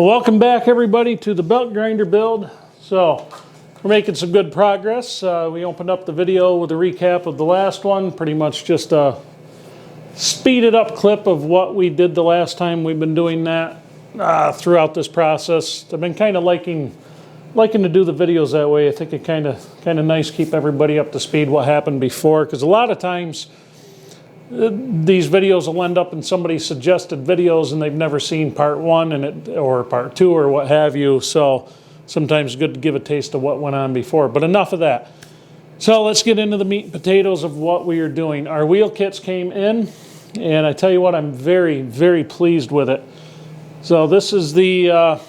Well, welcome back everybody to the belt grinder build. So we're making some good progress. We opened up the video with a recap of the last one, pretty much just a speeded up clip of what we did the last time. We've been doing that throughout this process. I've been kind of liking to do the videos that way. I think it kind of nice to keep everybody up to speed what happened before, because a lot of times these videos will end up in somebody's suggested videos and they've never seen part one or part two or what have you. So sometimes it's good to give a taste of what went on before. But enough of that. So let's get into the meat and potatoes of what we are doing. Our wheel kits came in, and I tell you what, I'm very, very pleased with it. So this is the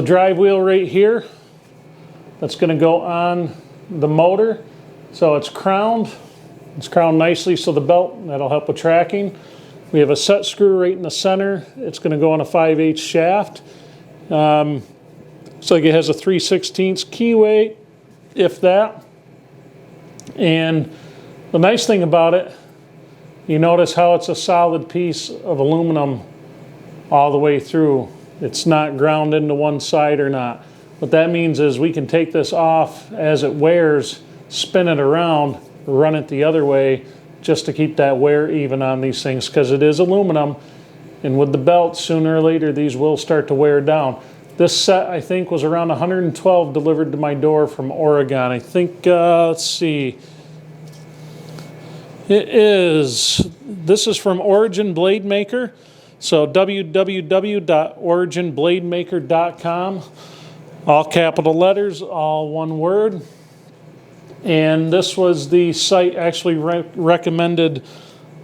drive wheel right here. That's going to go on the motor. So it's crowned. It's crowned nicely, so the belt, that'll help with tracking. We have a set screw right in the center. It's going to go on a 5/8 shaft. So it has a 3/16 key weight, if that. And the nice thing about it, you notice how it's a solid piece of aluminum all the way through. It's not ground into one side or not. What that means is we can take this off as it wears, spin it around, run it the other way, just to keep that wear even on these things, because it is aluminum, and with the belt, sooner or later these will start to wear down. This set, I think, was around 112 delivered to my door from Oregon. I think, let's see, this is from Origin Blade Maker, so www.originblademaker.com, all capital letters, all one word. And this was the site actually recommended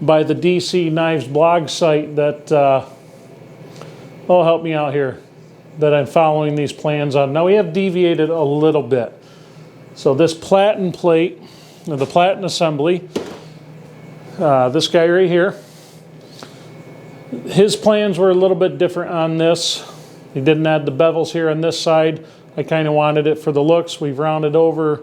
by the DC Knives blog site that, help me out here, that I'm following these plans on. Now we have deviated a little bit. So this platen plate, or the platen assembly, this guy right here, his plans were a little bit different on this. He didn't add the bevels here on this side. I kind of wanted it for the looks. We've rounded over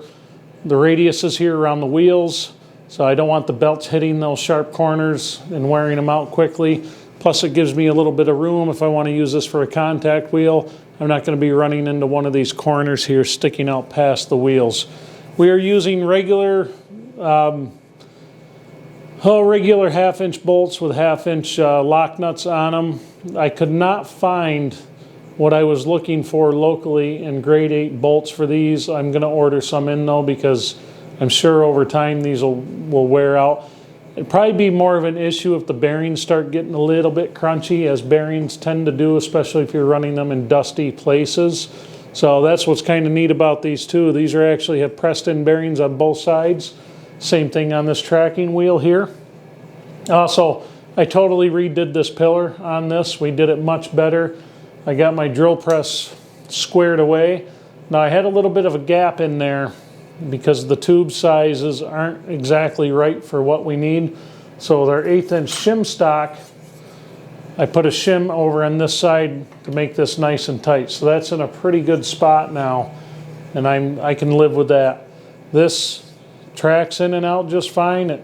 the radiuses here around the wheels, so I don't want the belts hitting those sharp corners and wearing them out quickly. Plus it gives me a little bit of room if I want to use this for a contact wheel. I'm not going to be running into one of these corners here sticking out past the wheels. We are using regular 1/2-inch bolts with 1/2-inch lock nuts on them. I could not find what I was looking for locally in grade 8 bolts for these. I'm going to order some in though, because I'm sure over time these will wear out. It'd probably be more of an issue if the bearings start getting a little bit crunchy, as bearings tend to do, especially if you're running them in dusty places. So that's what's kind of neat about these too. These are actually have pressed in bearings on both sides. Same thing on this tracking wheel here. Also, I totally redid this pillar on this. We did it much better. I got my drill press squared away. Now I had a little bit of a gap in there because the tube sizes aren't exactly right for what we need. So with our 1/8-inch shim stock, I put a shim over on this side to make this nice and tight. So that's in a pretty good spot now, and I can live with that. This tracks in and out just fine. It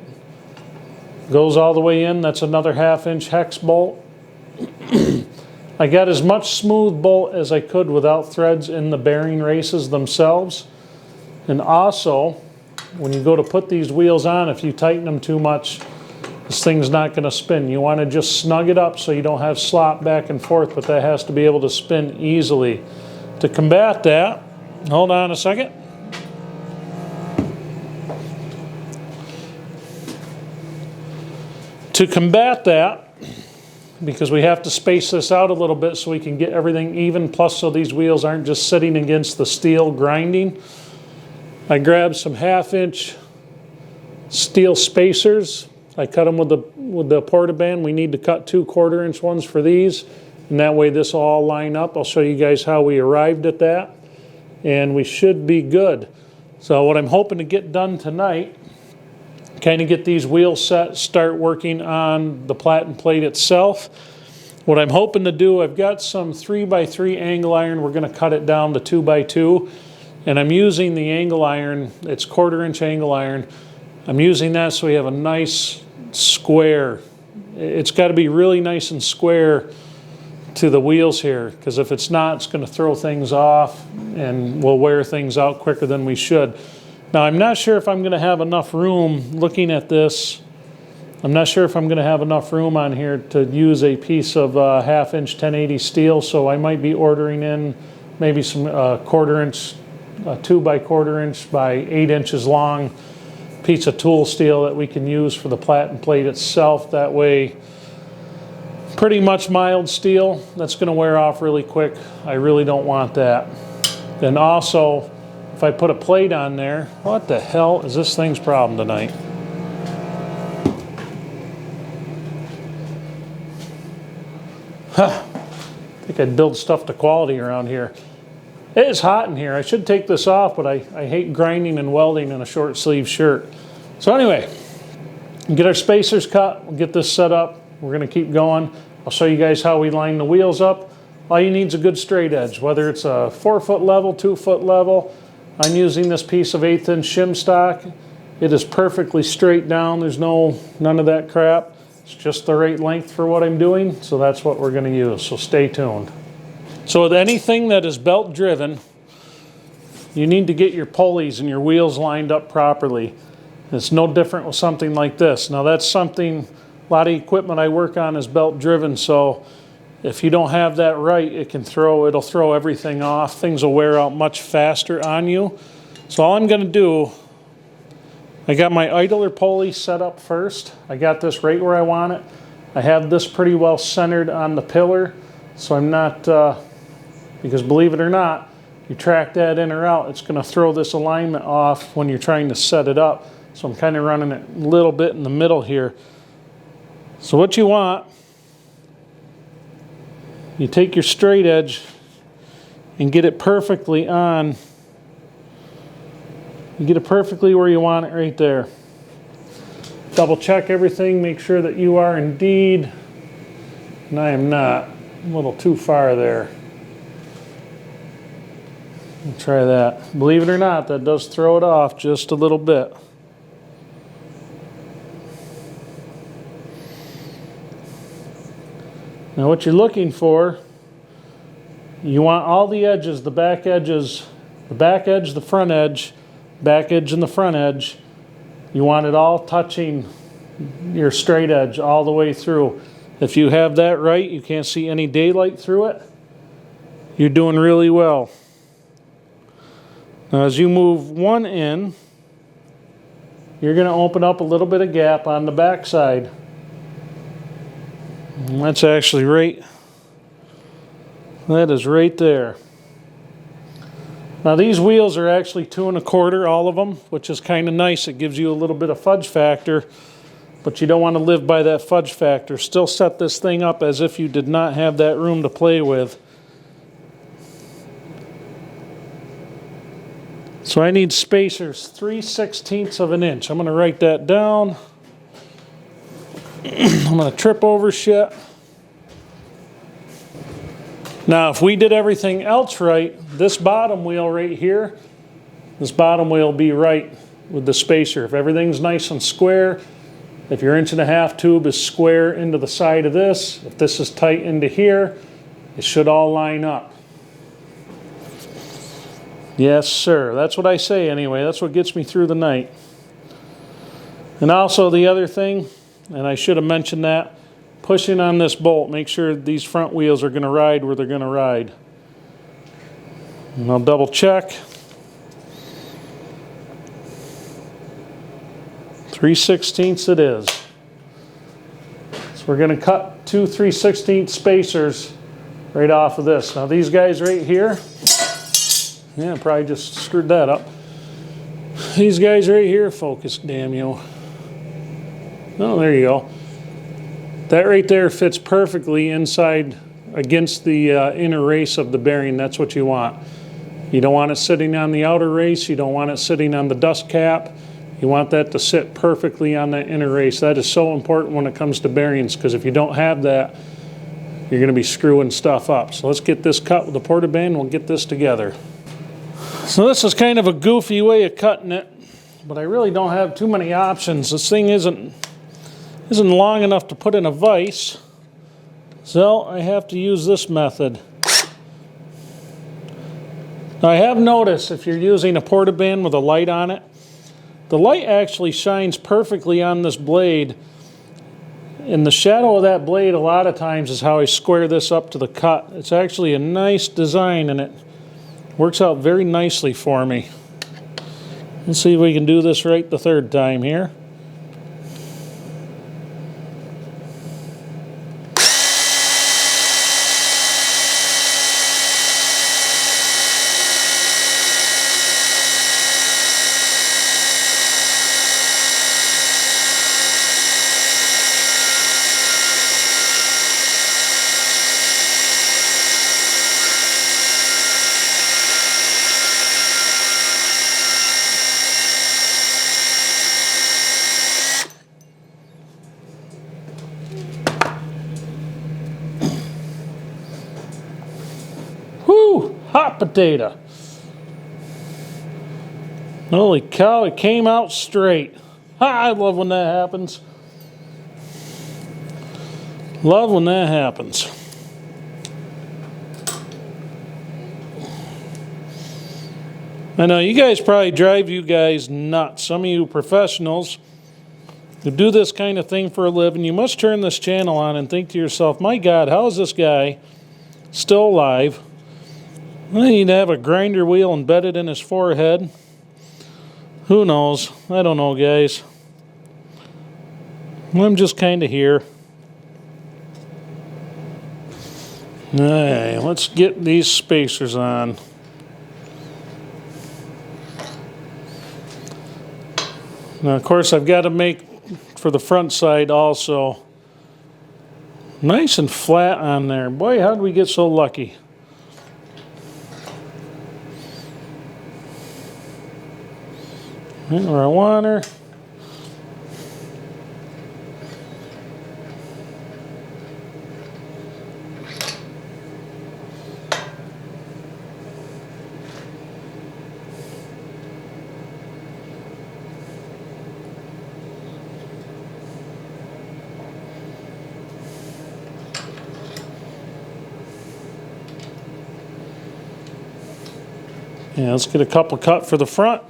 goes all the way in. That's another 1/2-inch hex bolt. I got as much smooth bolt as I could without threads in the bearing races themselves. And also, when you go to put these wheels on, if you tighten them too much, this thing's not going to spin. You want to just snug it up so you don't have slop back and forth, but that has to be able to spin easily. To combat that, hold on a second. To combat that, because we have to space this out a little bit so we can get everything even, plus so these wheels aren't just sitting against the steel grinding, I grabbed some 1/2-inch steel spacers. I cut them with the portaband. We need to cut 2 1/4-inch ones for these, and that way this will all line up. I'll show you guys how we arrived at that, and we should be good. So what I'm hoping to get done tonight, kind of get these wheels set, start working on the platen plate itself. What I'm hoping to do, I've got some 3x3 angle iron. We're going to cut it down to 2x2, and I'm using the angle iron. It's 1/4-inch angle iron. I'm using that so we have a nice square. It's got to be really nice and square to the wheels here, because if it's not, it's going to throw things off and we'll wear things out quicker than we should. Now, I'm not sure if I'm going to have enough room looking at this. I'm not sure if I'm going to have enough room on here to use a piece of 1/2-inch 1080 steel, so I might be ordering in maybe some 1/4 inch, 2 by 1/4 inch by 8 inches long piece of tool steel that we can use for the platen plate itself. That way, pretty much mild steel that's going to wear off really quick. I really don't want that. Then also, if I put a plate on there, what the hell is this thing's problem tonight? I think I'd build stuff to quality around here. It is hot in here. I should take this off, but I hate grinding and welding in a short sleeve shirt. So anyway, get our spacers cut, we'll get this set up. We're going to keep going. I'll show you guys how we line the wheels up. All you need is a good straight edge, whether it's a 4-foot level, 2-foot level. I'm using this piece of 1/8 inch shim stock. It is perfectly straight down. There's none of that crap. It's just the right length for what I'm doing, so that's what we're going to use, so stay tuned. So with anything that is belt driven, you need to get your pulleys and your wheels lined up properly. It's no different with something like this. Now that's something, a lot of equipment I work on is belt driven, so if you don't have that right, it'll throw everything off. Things will wear out much faster on you. So all I'm going to do, I got my idler pulley set up first. I got this right where I want it. I have this pretty well centered on the pillar, so I'm not, because believe it or not, you track that in or out, it's going to throw this alignment off when you're trying to set it up. So I'm kind of running it a little bit in the middle here. So what you want, you take your straight edge and get it perfectly on. You get it perfectly where you want it right there. Double check everything, make sure that you are indeed, and I am not, a little too far there. Let's try that. Believe it or not, that does throw it off just a little bit. Now what you're looking for, you want all the edges, the back edges, the back edge, the front edge, back edge and the front edge, you want it all touching your straight edge all the way through. If you have that right, you can't see any daylight through it, you're doing really well. Now as you move one in, you're going to open up a little bit of gap on the back side. And that's actually right, that is right there. Now these wheels are actually 2 1/4, all of them, which is kind of nice. It gives you a little bit of fudge factor, but you don't want to live by that fudge factor. Still set this thing up as if you did not have that room to play with. So I need spacers 3/16 of an inch. I'm going to write that down. I'm going to trip over shit. Now if we did everything else right, this bottom wheel right here, this bottom wheel will be right with the spacer. If everything's nice and square, if your 1.5 tube is square into the side of this, if this is tight into here, it should all line up. Yes, sir. That's what I say anyway. That's what gets me through the night. And also the other thing, and I should have mentioned that, pushing on this bolt, make sure these front wheels are going to ride where they're going to ride. And I'll double check. 3/16 it is. So we're going to cut 2 3/16 spacers right off of this. Now these guys right here, yeah, probably just screwed that up. These guys right here, focus, damn you. Oh, there you go. That right there fits perfectly inside against the inner race of the bearing. That's what you want. You don't want it sitting on the outer race. You don't want it sitting on the dust cap. You want that to sit perfectly on that inner race. That is so important when it comes to bearings, because if you don't have that, you're going to be screwing stuff up. So let's get this cut with the porta band and we'll get this together. So this is kind of a goofy way of cutting it, but I really don't have too many options. This thing isn't long enough to put in a vise, So I have to use this method. Now I have noticed if you're using a portaband with a light on it, the light actually shines perfectly on this blade. And the shadow of that blade a lot of times is how I square this up to the cut. It's actually a nice design and it works out very nicely for me. Let's see if we can do this right the third time here. Whoo! Hot potato. Holy cow, it came out straight. I love when that happens. Love when that happens. I know you guys probably drive you guys nuts. Some of you professionals who do this kind of thing for a living, you must turn this channel on and think to yourself, my God, how is this guy still alive? I need to have a grinder wheel embedded in his forehead. Who knows? I don't know, guys. I'm just kind of here. Alright, let's get these spacers on. Now, of course, I've got to make for the front side also nice and flat on there. Boy, how did we get so lucky? Right where I want her. Yeah, let's get a couple cut for the front.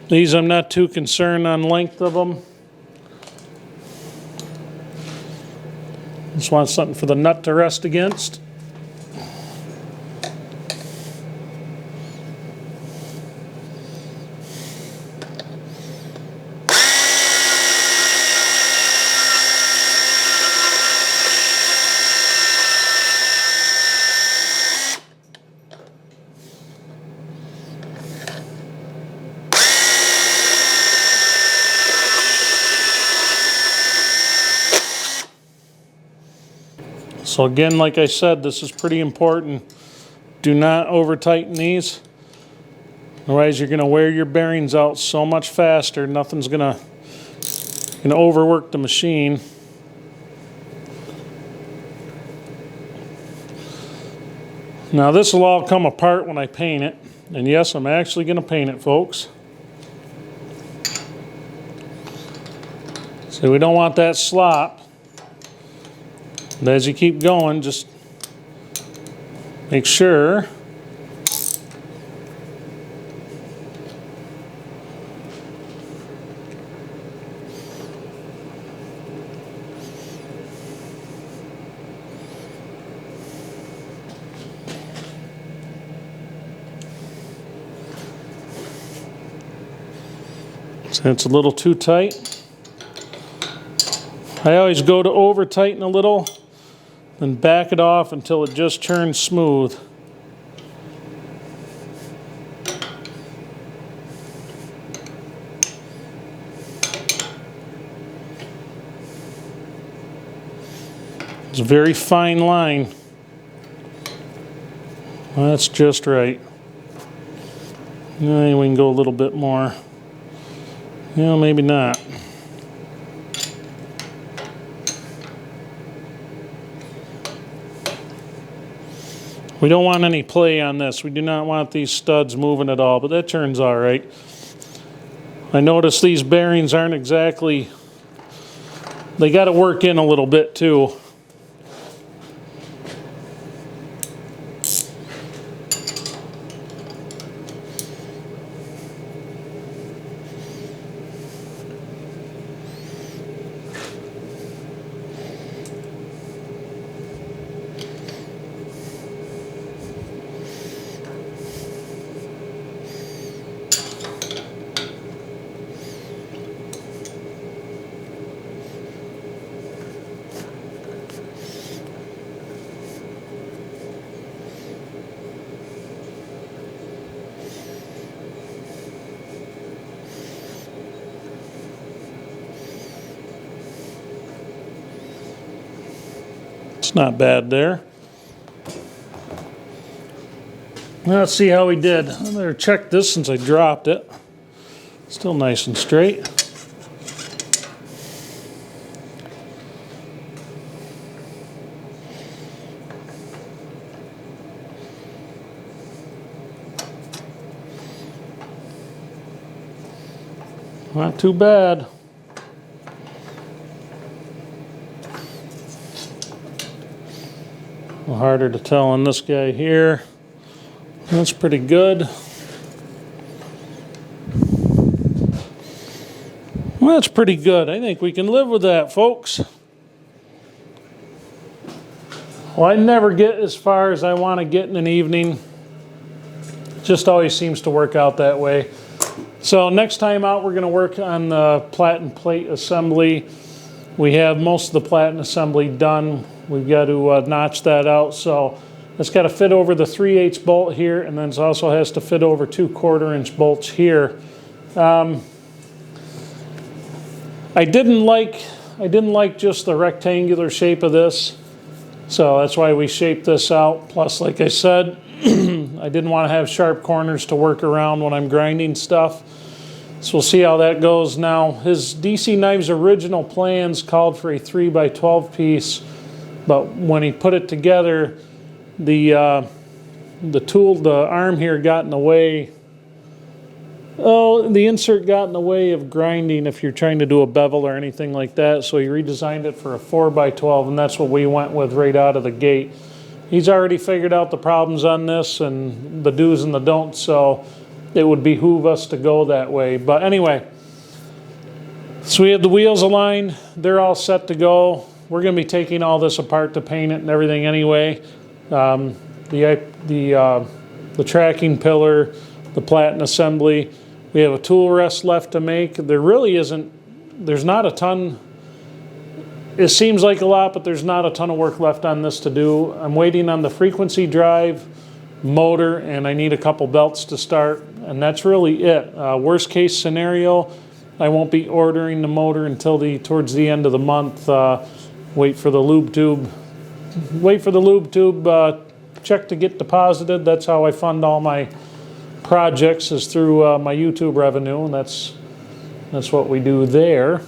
These I'm not too concerned on length of them. Just want something for the nut to rest against. So again, like I said, this is pretty important. Do not over tighten these. Otherwise you're going to wear your bearings out so much faster. Nothing's going to overwork the machine. Now this will all come apart when I paint it. And yes, I'm actually going to paint it, folks. So we don't want that slop. But as you keep going, just make sure so it's a little too tight. I always go to over tighten a little, then back it off until it just turns smooth. It's a very fine line. Well, that's just right. Now we can go a little bit more. Yeah, maybe not. We don't want any play on this. We do not want these studs moving at all, but that turns all right. I notice these bearings aren't exactly, they got to work in a little bit too. It's not bad there. Let's see how we did. I better check this since I dropped it. Still nice and straight. Not too bad. A little harder to tell on this guy here. That's pretty good. Well, that's pretty good. I think we can live with that, folks. Well, I never get as far as I want to get in an evening. Just always seems to work out that way. So next time out, we're going to work on the platen plate assembly. We have most of the platen assembly done. We've got to notch that out. So it's got to fit over the 3/8 bolt here, and then it also has to fit over 2 1/4-inch bolts here. I didn't like just the rectangular shape of this, so that's why we shaped this out. Plus, like I said, I didn't want to have sharp corners to work around when I'm grinding stuff. So we'll see how that goes. Now, his DC Knives original plans called for a 3x12 piece, but when he put it together, the arm here got in the way. Oh, the insert got in the way of grinding if you're trying to do a bevel or anything like that, so he redesigned it for a 4x12, and that's what we went with right out of the gate. He's already figured out the problems on this and the do's and the don'ts, so it would behoove us to go that way. But anyway, so we have the wheels aligned. They're all set to go. We're going to be taking all this apart to paint it and everything anyway. The tracking pillar, the platen assembly. We have a tool rest left to make. There really isn't, there's not a ton. It seems like a lot, but there's not a ton of work left on this to do. I'm waiting on the frequency drive, motor, and I need a couple belts to start, and that's really it. Worst case scenario, I won't be ordering the motor until towards the end of the month. Wait for the lube tube. Check to get deposited. That's how I fund all my projects, is through my YouTube revenue, and that's what we do there.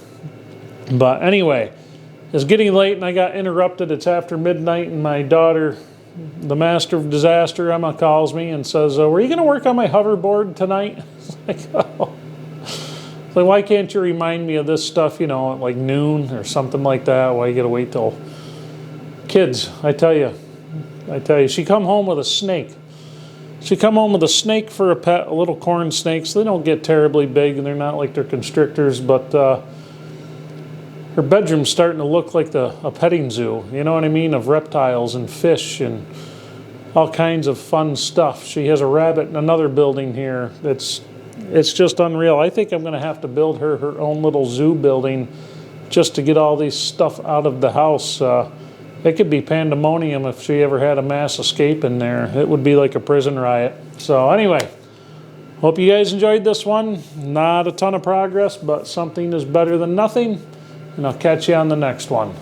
But anyway, it's getting late and I got interrupted. It's after midnight, and my daughter, the master of disaster, Emma, calls me and says, were you going to work on my hoverboard tonight? It's like, oh. So why can't you remind me of this stuff, you know, at like noon or something like that? Why you got to wait till... Kids, I tell you, she come home with a snake. She come home with a snake for a pet, a little corn snake. So they don't get terribly big, and they're not like their constrictors, but her bedroom's starting to look like a petting zoo, you know what I mean, of reptiles and fish and all kinds of fun stuff. She has a rabbit in another building here. It's just unreal. I think I'm going to have to build her own little zoo building just to get all these stuff out of the house. It could be pandemonium if she ever had a mass escape in there. It would be like a prison riot. So anyway, hope you guys enjoyed this one. Not a ton of progress, but something is better than nothing. And I'll catch you on the next one.